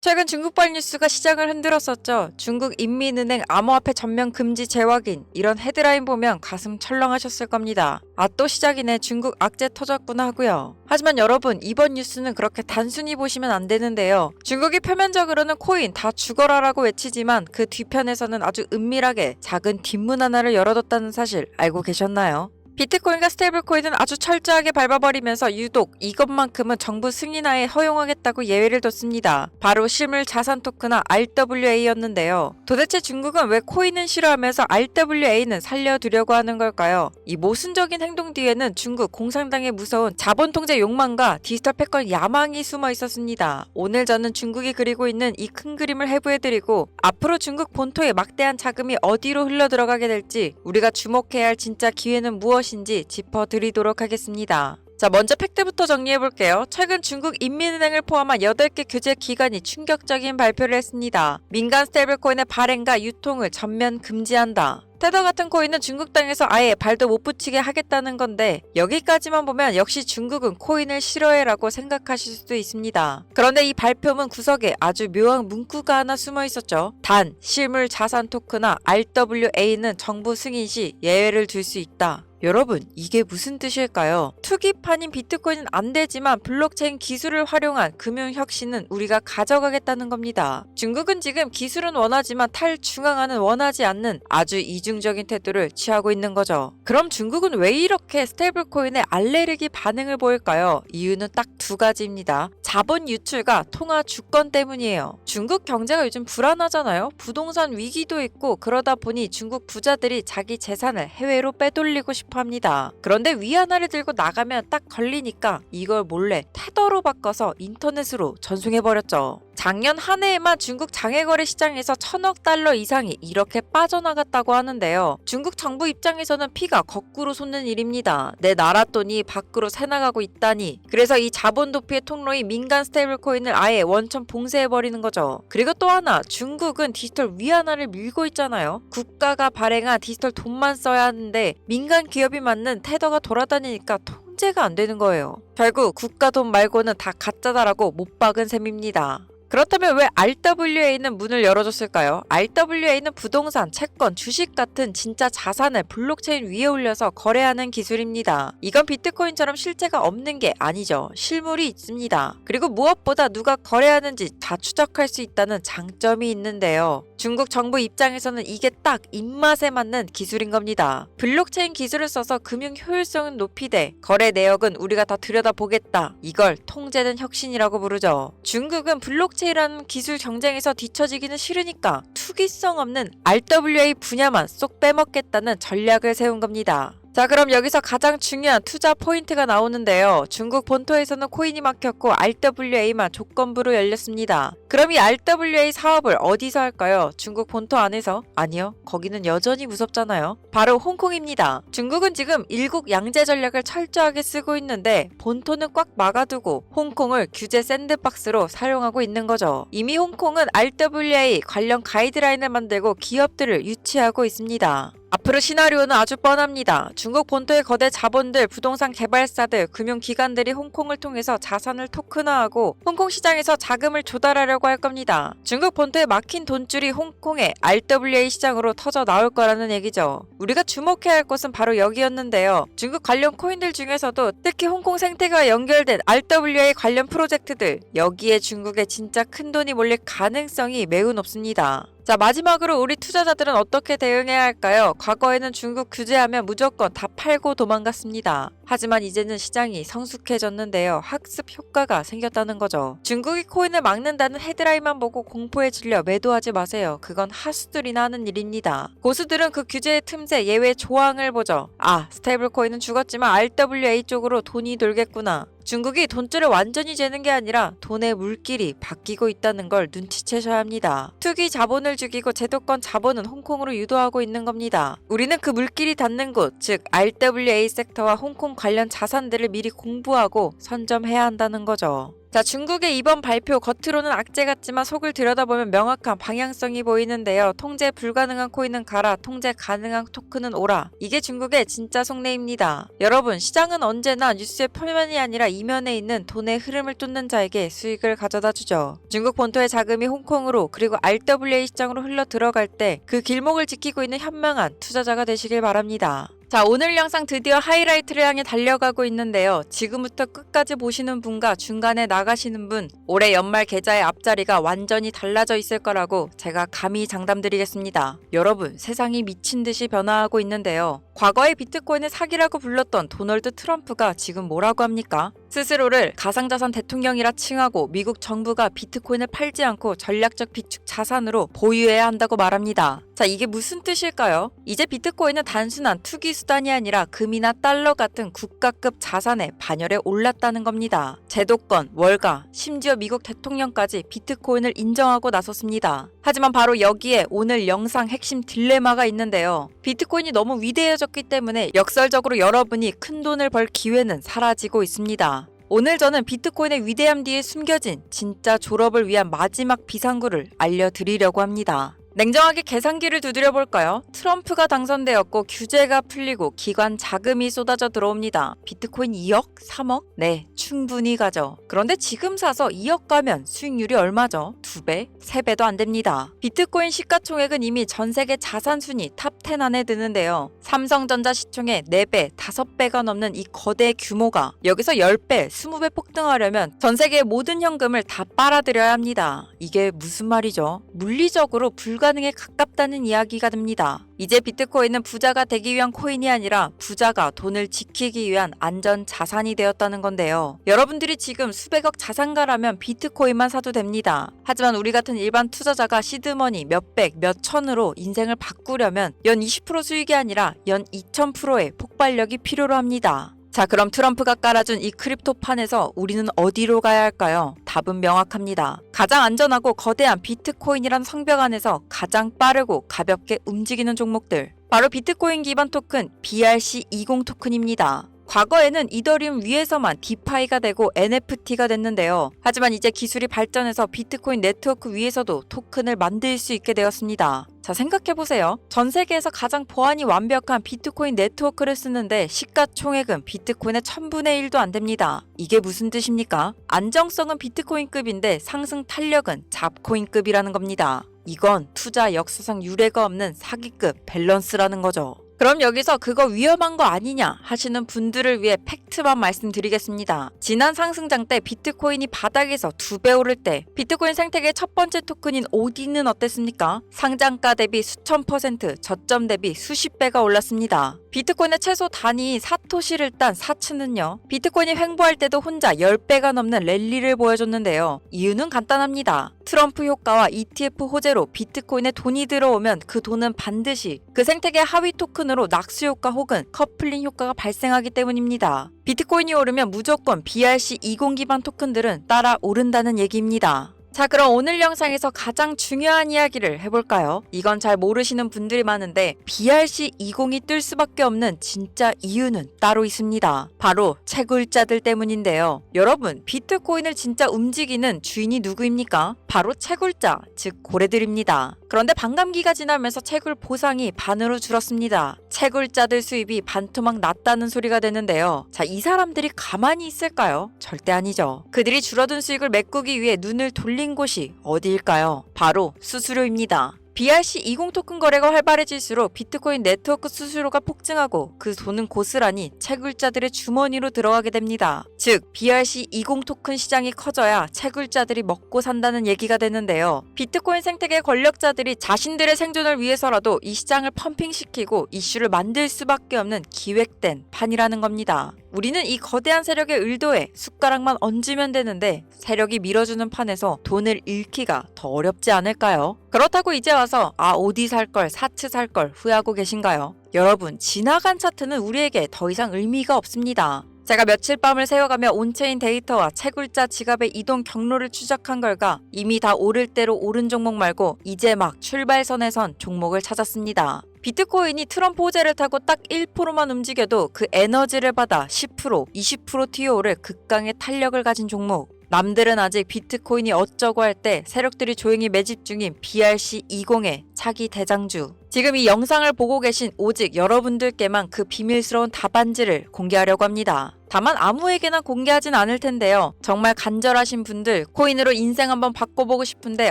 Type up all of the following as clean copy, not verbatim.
최근 중국발 뉴스가 시장을 흔들었었죠. 중국 인민은행 암호화폐 전면 금지 재확인. 이런 헤드라인 보면 가슴 철렁하셨을 겁니다. 아, 또 시작이네. 중국 악재 터졌구나 하고요. 하지만 여러분, 이번 뉴스는 그렇게 단순히 보시면 안 되는데요. 중국이 표면적으로는 코인 다 죽어라라고 외치지만 그 뒤편에서는 아주 은밀하게 작은 뒷문 하나를 열어뒀다는 사실 알고 계셨나요? 비트코인과 스테이블코인은 아주 철저하게 밟아버리면서 유독 이것만큼은 정부 승인하에 허용하겠다고 예외를 뒀습니다. 바로 실물 자산 토크나 RWA였는데요. 도대체 중국은 왜 코인은 싫어하면서 RWA는 살려두려고 하는 걸까요? 이 모순적인 행동 뒤에는 중국 공산당의 무서운 자본 통제 욕망과 디지털 패권 야망이 숨어 있었습니다. 오늘 저는 중국이 그리고 있는 이 큰 그림을 해부해드리고 앞으로 중국 본토에 막대한 자금이 어디로 흘러들어가게 될지 우리가 주목해야 할 진짜 기회는 무엇인지 짚어드리도록 하겠습니다. 자, 먼저 팩트부터 정리해볼게요. 최근 중국 인민은행을 포함한 8개 규제 기관이 충격적인 발표를 했습니다. 민간 스테이블코인의 발행과 유통을 전면 금지한다. 테더 같은 코인은 중국 땅에서 아예 발도 못 붙이게 하겠다는 건데 여기까지만 보면 역시 중국은 코인을 싫어해라고 생각하실 수도 있습니다. 그런데 이 발표문 구석에 아주 묘한 문구가 하나 숨어 있었죠. 단, 실물 자산 토크나 RWA는 정부 승인 시 예외를 둘 수 있다. 여러분, 이게 무슨 뜻일까요? 투기판인 비트코인은 안 되지만 블록체인 기술을 활용한 금융혁신은 우리가 가져가겠다는 겁니다. 중국은 지금 기술은 원하지만 탈중앙화는 원하지 않는 아주 이중적인 태도를 취하고 있는 거죠. 그럼 중국은 왜 이렇게 스테이블코인에 알레르기 반응을 보일까요? 이유는 딱 두 가지입니다. 자본 유출과 통화 주권 때문이에요. 중국 경제가 요즘 불안하잖아요. 부동산 위기도 있고 그러다 보니 중국 부자들이 자기 재산을 해외로 빼돌리고 싶어 합니다. 그런데 위안화를 들고 나가면 딱 걸리니까 이걸 몰래 테더로 바꿔서 인터넷으로 전송해버렸죠. 작년 한 해에만 중국 장외거래 시장에서 1,000억 달러 이상이 이렇게 빠져나갔다고 하는데요. 중국 정부 입장에서는 피가 거꾸로 솟는 일입니다. 내 나라 돈이 밖으로 새나가고 있다니. 그래서 이 자본 도피의 통로인 민간 스테이블코인을 아예 원천 봉쇄해버리는 거죠. 그리고 또 하나, 중국은 디지털 위안화를 밀고 있잖아요. 국가가 발행한 디지털 돈만 써야 하는데 민간 기업이 만든 테더가 돌아다니니까 통제가 안 되는 거예요. 결국 국가 돈 말고는 다 가짜다라고 못 박은 셈입니다. 그렇다면 왜 RWA는 문을 열어줬을까요? RWA는 부동산, 채권, 주식 같은 진짜 자산을 블록체인 위에 올려서 거래하는 기술입니다. 이건 비트코인처럼 실체가 없는 게 아니죠. 실물이 있습니다. 그리고 무엇보다 누가 거래하는지 다 추적할 수 있다는 장점이 있는데요. 중국 정부 입장에서는 이게 딱 입맛에 맞는 기술인 겁니다. 블록체인 기술을 써서 금융 효율성은 높이되 거래 내역은 우리가 다 들여다보겠다. 이걸 통제된 혁신이라고 부르죠. 중국은 블록체인이라는 기술 경쟁에서 뒤처지기는 싫으니까 투기성 없는 RWA 분야만 쏙 빼먹겠다는 전략을 세운 겁니다. 자, 그럼 여기서 가장 중요한 투자 포인트가 나오는데요. 중국 본토에서는 코인이 막혔고 RWA만 조건부로 열렸습니다. 그럼 이 RWA 사업을 어디서 할까요? 중국 본토 안에서? 아니요. 거기는 여전히 무섭잖아요. 바로 홍콩입니다. 중국은 지금 일국 양제 전략을 철저하게 쓰고 있는데 본토는 꽉 막아두고 홍콩을 규제 샌드박스로 사용하고 있는 거죠. 이미 홍콩은 RWA 관련 가이드라인을 만들고 기업들을 유치하고 있습니다. 앞으로 시나리오는 아주 뻔합니다. 중국 본토의 거대 자본들, 부동산 개발사들, 금융기관들이 홍콩을 통해서 자산을 토큰화하고 홍콩 시장에서 자금을 조달하려고 할 겁니다. 중국 본토에 막힌 돈줄이 홍콩의 RWA 시장으로 터져 나올 거라는 얘기죠. 우리가 주목해야 할 것은 바로 여기였는데요. 중국 관련 코인들 중에서도 특히 홍콩 생태계와 연결된 RWA 관련 프로젝트들, 여기에 중국의 진짜 큰 돈이 몰릴 가능성이 매우 높습니다. 자, 마지막으로 우리 투자자들은 어떻게 대응해야 할까요? 과거에는 중국 규제하면 무조건 다 팔고 도망갔습니다. 하지만 이제는 시장이 성숙해졌는데요. 학습 효과가 생겼다는 거죠. 중국이 코인을 막는다는 헤드라인만 보고 공포에 질려 매도하지 마세요. 그건 하수들이나 하는 일입니다. 고수들은 그 규제의 틈새 예외 조항을 보죠. 아, 스테이블 코인은 죽었지만 RWA 쪽으로 돈이 돌겠구나. 중국이 돈줄을 완전히 재는 게 아니라 돈의 물길이 바뀌고 있다는 걸 눈치채셔야 합니다. 투기 자본을 죽이고 제도권 자본은 홍콩으로 유도하고 있는 겁니다. 우리는 그 물길이 닿는 곳, 즉 RWA 섹터와 홍콩 관련 자산들을 미리 공부하고 선점해야 한다는 거죠. 자, 중국의 이번 발표 겉으로는 악재 같지만 속을 들여다보면 명확한 방향성이 보이는데요. 통제 불가능한 코인은 가라, 통제 가능한 토큰은 오라. 이게 중국의 진짜 속내입니다. 여러분, 시장은 언제나 뉴스의 표면이 아니라 이면에 있는 돈의 흐름을 쫓는 자에게 수익을 가져다 주죠. 중국 본토의 자금이 홍콩으로 그리고 RWA 시장으로 흘러 들어갈 때 그 길목을 지키고 있는 현명한 투자자가 되시길 바랍니다. 자, 오늘 영상 드디어 하이라이트를 향해 달려가고 있는데요. 지금부터 끝까지 보시는 분과 중간에 나가시는 분, 올해 연말 계좌의 앞자리가 완전히 달라져 있을 거라고 제가 감히 장담드리겠습니다. 여러분, 세상이 미친 듯이 변화하고 있는데요. 과거에 비트코인을 사기라고 불렀던 도널드 트럼프가 지금 뭐라고 합니까? 스스로를 가상자산 대통령이라 칭하고 미국 정부가 비트코인을 팔지 않고 전략적 비축 자산으로 보유해야 한다고 말합니다. 자, 이게 무슨 뜻일까요? 이제 비트코인은 단순한 투기 수단이 아니라 금이나 달러 같은 국가급 자산의 반열에 올랐다는 겁니다. 제도권, 월가, 심지어 미국 대통령까지 비트코인을 인정하고 나섰습니다. 하지만 바로 여기에 오늘 영상 핵심 딜레마가 있는데요. 비트코인이 너무 위대해졌기 때문에 역설적으로 여러분이 큰 돈을 벌 기회는 사라지고 있습니다. 오늘 저는 비트코인의 위대함 뒤에 숨겨진 진짜 졸업을 위한 마지막 비상구를 알려드리려고 합니다. 냉정하게 계산기를 두드려 볼까요? 트럼프가 당선되었고 규제가 풀리고 기관 자금이 쏟아져 들어옵니다. 비트코인 2억? 3억? 네, 충분히 가죠. 그런데 지금 사서 2억 가면 수익률이 얼마죠? 2배? 3배도 안 됩니다. 비트코인 시가총액은 이미 전 세계 자산 순위 탑10 안에 드는데요. 삼성전자 시총의 4배, 5배가 넘는 이 거대 규모가 여기서 10배, 20배 폭등하려면 전 세계의 모든 현금을 다 빨아들여야 합니다. 이게 무슨 말이죠? 물리적으로 불가능에 가깝다는 이야기가 됩니다. 이제 비트코인은 부자가 되기 위한 코인이 아니라 부자가 돈을 지키기 위한 안전 자산이 되었다는 건데요. 여러분들이 지금 수백억 자산가라면 비트코인만 사도 됩니다. 하지만 우리 같은 일반 투자자가 시드머니 몇백, 몇천으로 인생을 바꾸려면 연 20% 수익이 아니라 연 2000%의 폭발력이 필요로 합니다. 자, 그럼 트럼프가 깔아준 이 크립토판에서 우리는 어디로 가야 할까요? 답은 명확합니다. 가장 안전하고 거대한 비트코인이란 성벽 안에서 가장 빠르고 가볍게 움직이는 종목들. 바로 비트코인 기반 토큰 BRC20 토큰입니다. 과거에는 이더리움 위에서만 디파이가 되고 NFT가 됐는데요. 하지만 이제 기술이 발전해서 비트코인 네트워크 위에서도 토큰을 만들 수 있게 되었습니다. 자, 생각해보세요. 전 세계에서 가장 보안이 완벽한 비트코인 네트워크를 쓰는데 시가총액은 비트코인의 1000분의 1도 안 됩니다. 이게 무슨 뜻입니까? 안정성은 비트코인급인데 상승 탄력은 잡코인급이라는 겁니다. 이건 투자 역사상 유례가 없는 사기급 밸런스라는 거죠. 그럼 여기서 그거 위험한 거 아니냐 하시는 분들을 위해 팩트만 말씀드리겠습니다. 지난 상승장 때 비트코인이 바닥에서 2배 오를 때 비트코인 생태계의 첫 번째 토큰인 오디는 어땠습니까? 상장가 대비 수천 %, 저점 대비 수십 배가 올랐습니다. 비트코인의 최소 단위 사토시를 딴 사츠는요. 비트코인이 횡보할 때도 혼자 10배가 넘는 랠리를 보여줬는데요. 이유는 간단합니다. 트럼프 효과와 ETF 호재로 비트코인에 돈이 들어오면 그 돈은 반드시 그 생태계 하위 토큰으로 낙수 효과 혹은 커플링 효과가 발생하기 때문입니다. 비트코인이 오르면 무조건 BRC20 기반 토큰들은 따라 오른다는 얘기입니다. 자, 그럼 오늘 영상에서 가장 중요한 이야기를 해볼까요? 이건 잘 모르시는 분들이 많은데 BRC20이 뜰 수밖에 없는 진짜 이유는 따로 있습니다. 바로 채굴자들 때문인데요. 여러분, 비트코인을 진짜 움직이는 주인이 누구입니까? 바로 채굴자, 즉 고래들입니다. 그런데 반감기가 지나면서 채굴 보상이 반으로 줄었습니다. 채굴자들 수입이 반토막 났다는 소리가 되는데요. 자, 이 사람들이 가만히 있을까요? 절대 아니죠. 그들이 줄어든 수익을 메꾸기 위해 눈을 돌린 곳이 어디일까요? 바로 수수료입니다. BRC20 토큰 거래가 활발해질수록 비트코인 네트워크 수수료가 폭증하고 그 돈은 고스란히 채굴자들의 주머니로 들어가게 됩니다. 즉, BRC20 토큰 시장이 커져야 채굴자들이 먹고 산다는 얘기가 되는데요. 비트코인 생태계 권력자들이 자신들의 생존을 위해서라도 이 시장을 펌핑시키고 이슈를 만들 수밖에 없는 기획된 판이라는 겁니다. 우리는 이 거대한 세력의 의도에 숟가락만 얹으면 되는데 세력이 밀어주는 판에서 돈을 잃기가 더 어렵지 않을까요? 그렇다고 이제 와서 오디 살걸, 사츠 살걸 후회하고 계신가요? 여러분, 지나간 차트는 우리에게 더 이상 의미가 없습니다. 제가 며칠 밤을 새워가며 온체인 데이터와 채굴자 지갑의 이동 경로를 추적한 결과 이미 다 오를 대로 오른 종목 말고 이제 막 출발선에 선 종목을 찾았습니다. 비트코인이 트럼프 호재를 타고 딱 1%만 움직여도 그 에너지를 받아 10%, 20% 튀어오를 극강의 탄력을 가진 종목. 남들은 아직 비트코인이 어쩌고 할 때 세력들이 조용히 매집 중인 BRC20의 차기 대장주. 지금 이 영상을 보고 계신 오직 여러분들께만 그 비밀스러운 답안지를 공개하려고 합니다. 다만 아무에게나 공개하진 않을 텐데요. 정말 간절하신 분들, 코인으로 인생 한번 바꿔보고 싶은데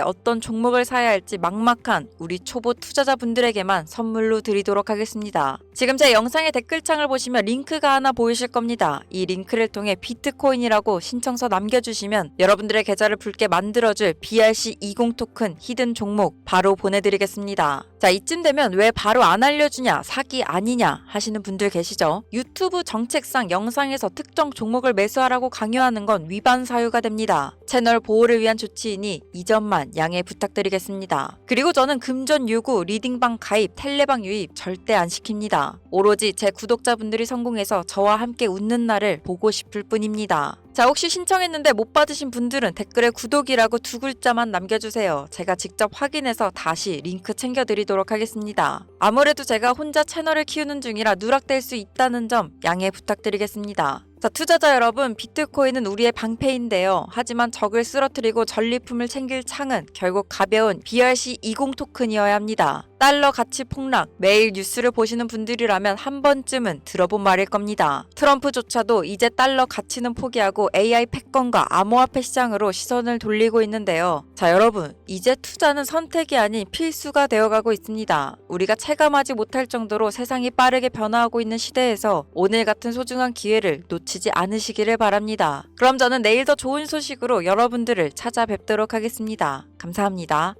어떤 종목을 사야 할지 막막한 우리 초보 투자자분들에게만 선물로 드리도록 하겠습니다. 지금 제 영상의 댓글창을 보시면 링크가 하나 보이실 겁니다. 이 링크를 통해 비트코인이라고 신청서 남겨주시면 여러분들의 계좌를 붉게 만들어줄 BRC20 토큰 히든 종목 바로 보내드리겠습니다. 자, 이쯤 되면 왜 바로 안 알려주냐, 사기 아니냐 하시는 분들 계시죠? 유튜브 정책상 영상에서 특정 종목을 매수하라고 강요하는 건 위반 사유가 됩니다. 채널 보호를 위한 조치이니 이 점만 양해 부탁드리겠습니다. 그리고 저는 금전 요구, 리딩방 가입, 텔레방 유입 절대 안 시킵니다. 오로지 제 구독자분들이 성공해서 저와 함께 웃는 날을 보고 싶을 뿐입니다. 자, 혹시 신청했는데 못 받으신 분들은 댓글에 구독이라고 2글자만 남겨주세요. 제가 직접 확인해서 다시 링크 챙겨드리도록 하겠습니다. 아무래도 제가 혼자 채널을 키우는 중이라 누락될 수 있다는 점 양해 부탁드리겠습니다. 자, 투자자 여러분, 비트코인은 우리의 방패인데요. 하지만 적을 쓰러뜨리고 전리품을 챙길 창은 결국 가벼운 BRC20 토큰이어야 합니다. 달러 가치 폭락, 매일 뉴스를 보시는 분들이라면 한 번쯤은 들어본 말일 겁니다. 트럼프조차도 이제 달러 가치는 포기하고 AI 패권과 암호화폐 시장으로 시선을 돌리고 있는데요. 자, 여러분, 이제 투자는 선택이 아닌 필수가 되어가고 있습니다. 우리가 체감하지 못할 정도로 세상이 빠르게 변화하고 있는 시대에서 오늘 같은 소중한 기회를 놓치지 않으시기를 바랍니다. 그럼 저는 내일 더 좋은 소식으로 여러분들을 찾아뵙도록 하겠습니다. 감사합니다.